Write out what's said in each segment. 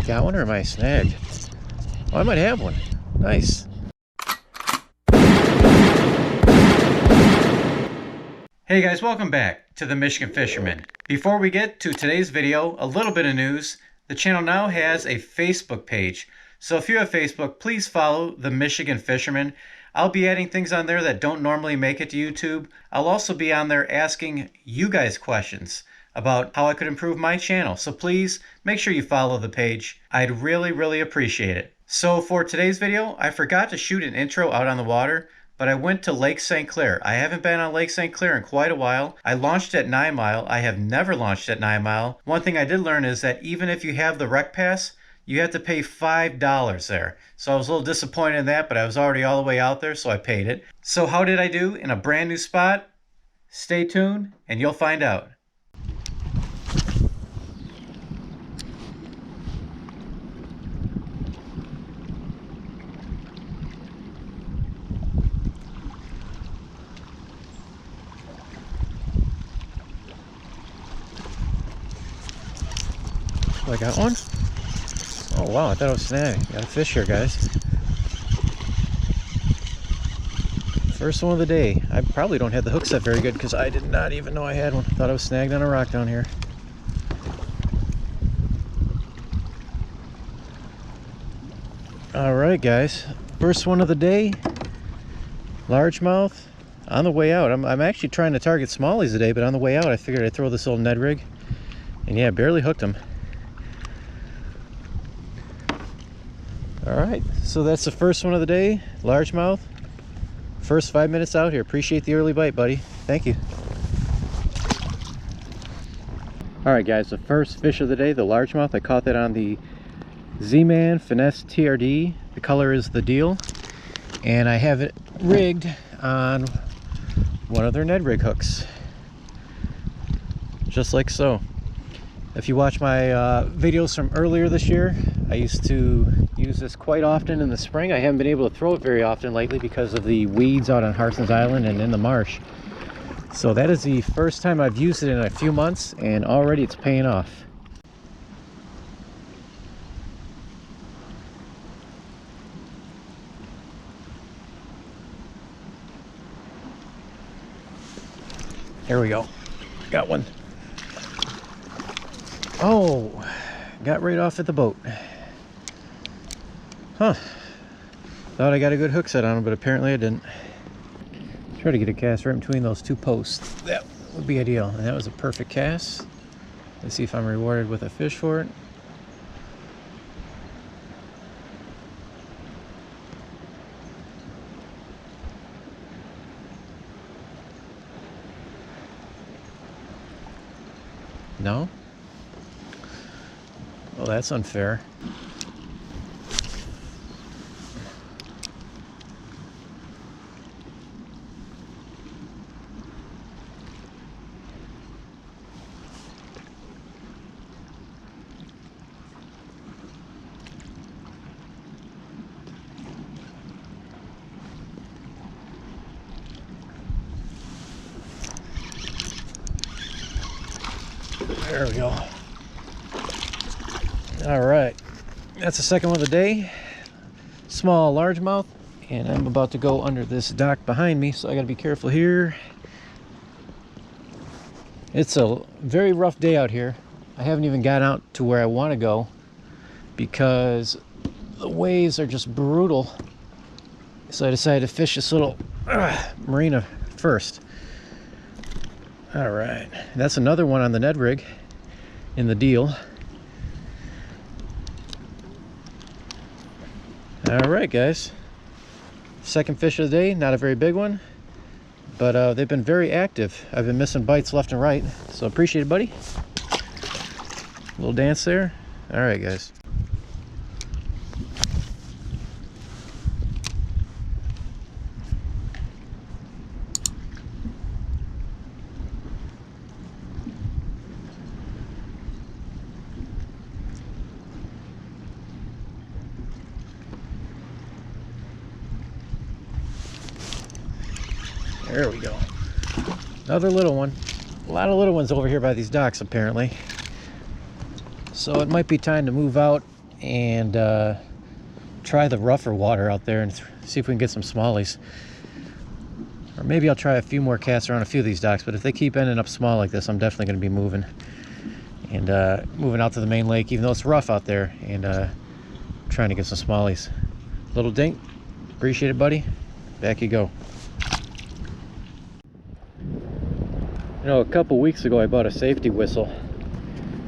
got one or am I snagged? Oh, I might have one. Nice. Hey guys, welcome back to the Michigan Fisherman. Before we get to today's video, a little bit of news. The channel now has a Facebook page. So if you have Facebook, please follow the Michigan Fisherman. I'll be adding things on there that don't normally make it to YouTube. I'll also be on there asking you guys questions about how I could improve my channel. So please make sure you follow the page. I'd really appreciate it. So for today's video, I forgot to shoot an intro out on the water, but I went to Lake St. Clair. I haven't been on Lake St. Clair in quite a while. I launched at 9 Mile. I have never launched at 9 Mile. One thing I did learn is that even if you have the rec pass, you have to pay $5 there. So I was a little disappointed in that, but I was already all the way out there, so I paid it. So how did I do in a brand new spot? Stay tuned and you'll find out. Oh, I got one? Oh wow, I thought it was snagged. Got a fish here, guys. First one of the day. I probably don't have the hook set very good because I did not even know I had one. Thought I was snagged on a rock down here. Alright guys, first one of the day. Largemouth. On the way out, I'm actually trying to target smallies today, but on the way out I figured I'd throw this old Ned rig. And yeah, barely hooked him. Alright, so that's the first one of the day, largemouth. First 5 minutes out here. Appreciate the early bite, buddy. Thank you. Alright guys, the first fish of the day, the largemouth. I caught that on the Z-Man Finesse TRD. The color is the deal. And I have it rigged on one of their Ned rig hooks. Just like so. If you watch my videos from earlier this year, I used to use this quite often in the spring. I haven't been able to throw it very often lately because of the weeds out on Harson's Island and in the marsh. So that is the first time I've used it in a few months, and already it's paying off. Here we go. Got one. Oh, got right off at the boat. Huh. Thought I got a good hook set on him, but apparently I didn't. Try to get a cast right between those two posts. That would be ideal. And that was a perfect cast. Let's see if I'm rewarded with a fish for it. No? Well, that's unfair. There we go. All right, that's the second one of the day. Small largemouth, and I'm about to go under this dock behind me, so I gotta be careful here. It's a very rough day out here. I haven't even got out to where I want to go because the waves are just brutal. So I decided to fish this little marina first. All right, that's another one on the Ned rig in the deal. All right guys, second fish of the day. Not a very big one, but they've been very active. I've been missing bites left and right, so appreciate it, buddy. Little dance there. All right guys. There we go. Another little one. A lot of little ones over here by these docks apparently. So it might be time to move out and try the rougher water out there and see if we can get some smallies. Or maybe I'll try a few more casts around a few of these docks, but if they keep ending up small like this, I'm definitely going to be moving. And moving out to the main lake, even though it's rough out there, and trying to get some smallies. Little dink, appreciate it, buddy. Back you go. You know, a couple weeks ago I bought a safety whistle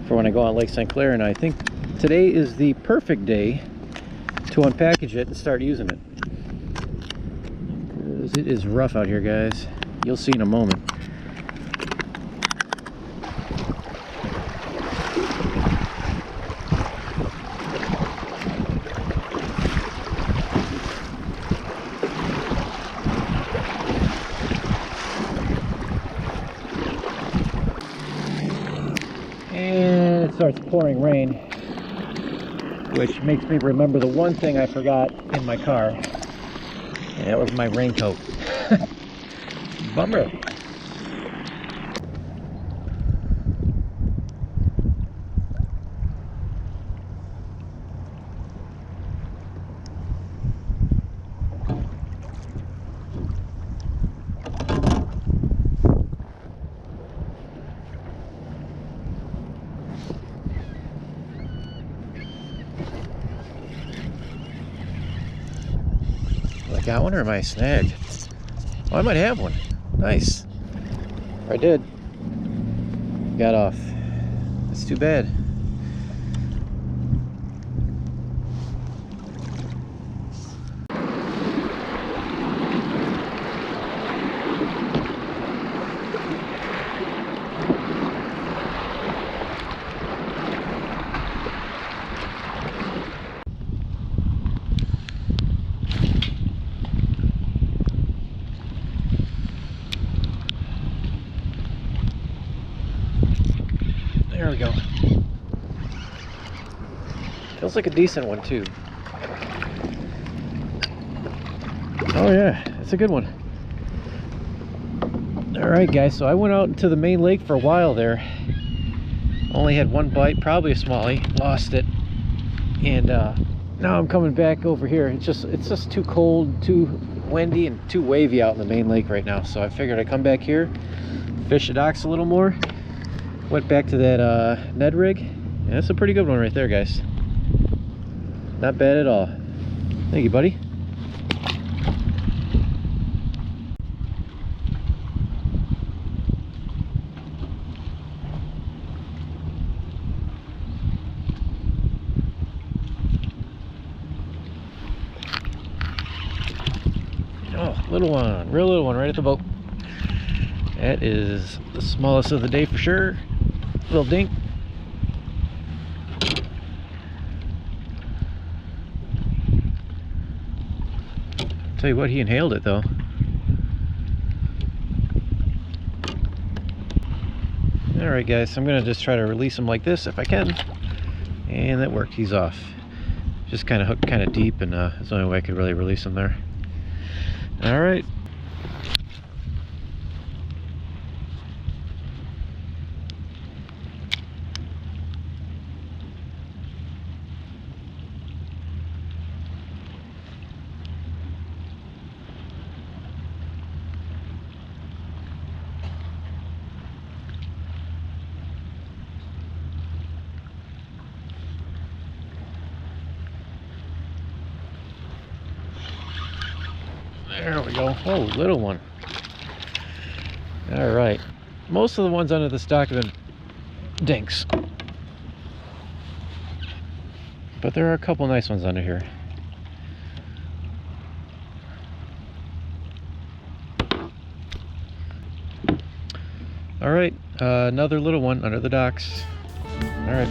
for when I go on Lake St. Clair, and I think today is the perfect day to unpackage it and start using it. Because it is rough out here, guys. You'll see in a moment. And it starts pouring rain, which makes me remember the one thing I forgot in my car, and that was my raincoat. Bummer. Got one, or am I snagged? Oh, I might have one. Nice. I did. Got off. That's too bad. There we go. Feels like a decent one too. Oh yeah, it's a good one. Alright guys, so I went out into the main lake for a while there. Only had one bite, probably a smallie, lost it. And now I'm coming back over here. It's just too cold, too windy, and too wavy out in the main lake right now. So I figured I'd come back here, fish the docks a little more. Went back to that Ned rig. Yeah, that's a pretty good one right there, guys. Not bad at all. Thank you, buddy. Oh, little one, real little one right at the boat. That is the smallest of the day for sure. Little dink. Tell you what, he inhaled it though. Alright guys, I'm gonna just try to release him like this if I can. And that worked, he's off. Just kind of hooked kind of deep, and that's the only way I could really release him there. Alright. There we go. Oh, little one. All right. Most of the ones under the stock have been dinks, but there are a couple nice ones under here. All right, another little one under the docks. All right.